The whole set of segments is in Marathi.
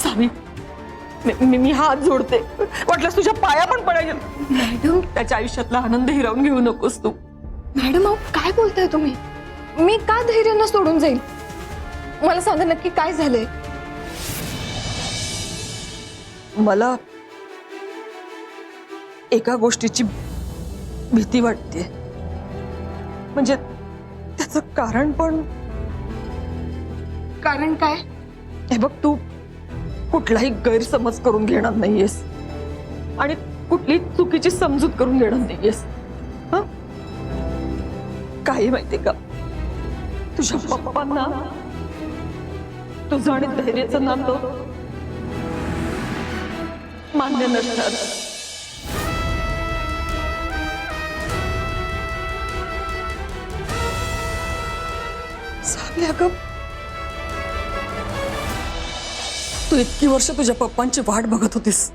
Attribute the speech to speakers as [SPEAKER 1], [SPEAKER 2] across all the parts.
[SPEAKER 1] सावी, मी हात जोडते, वाटल्यास तुझ्या पाया पण पडायचे।
[SPEAKER 2] मॅडम
[SPEAKER 1] त्याच्या आयुष्यातला आनंद हिरावून घेऊ नकोस तू।
[SPEAKER 2] मॅडम अहो काय बोलताय तुम्ही? मी का धैर्यानं सोडून जाईल? मला सांगा नक्की काय झालंय?
[SPEAKER 1] मला एका गोष्टीची भीती वाटते, म्हणजे त्याचं कारण पण।
[SPEAKER 2] कारण काय?
[SPEAKER 1] हे बघ, तू कुठलाही गैरसमज करून घेणार नाहीयेस आणि कुठली चुकीची समजूत करून घेणार नाहीयेस। हं? काही माहिती का, तुझ्या पप्पांना तुझं आणि धैर्याचं नातं मान्य नसणार। सावी अगं, तू इतकी वर्ष तुझ्या पप्पांची वाट बघत होतीस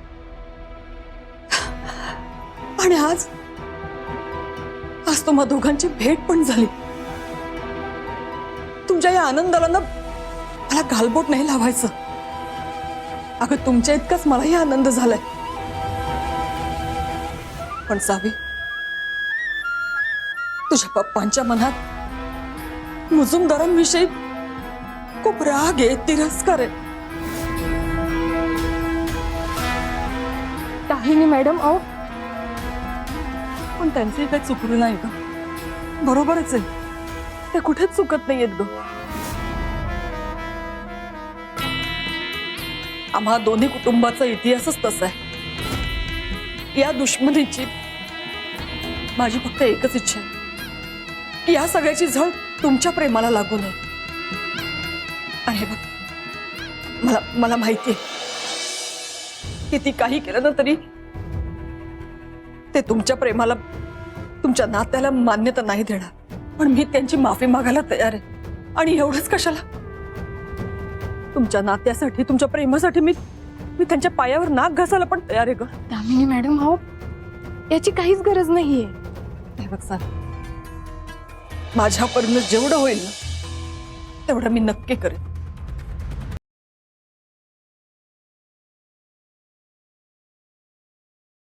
[SPEAKER 1] आणि आज तुम्हा दोघांची भेट पण झाली। तुमच्या या आनंदाला ना मला गालबोट नाही लावायचं। अगं तुमच्या इतकाच मलाही आनंद झालाय, पण सावी, तुझ्या पप्पांच्या मनात मुजुमदारांविषयी खूप राग आहे, तिरस्कार आहे।
[SPEAKER 2] काही नाही मॅडम अहो,
[SPEAKER 1] पण त्यांचंही काही चुकलं नाही ग, बरोबरच आहे, ते कुठेच चुकत नाहीयेत ग। आम्हा दोन्ही कुटुंबाचा इतिहासच तसा आहे। या दुश्मनीची माझी फक्त एकच इच्छा आहे की या सगळ्याची झळ तुमच्या प्रेमाला लागू नये। आणि हे बघ, मला माहिती आहे किती काही केलं ना तरी ते तुमच्या प्रेमाला, तुमच्या नात्याला मान्यता नाही देणार, पण मी त्यांची माफी मागायला तयार आहे। आणि एवढंच कशाला, तुमच्या नात्यासाठी, तुमच्या प्रेमासाठी मी त्यांच्या पायावर नाक घासायला पण तयार आहे ग।
[SPEAKER 2] दामिनी मॅडम अहो याची काहीच गरज नाहीये।
[SPEAKER 1] हे बघ सर, माझ्यापर्यंत जेवढं होईल ना तेवढं मी नक्की करेन।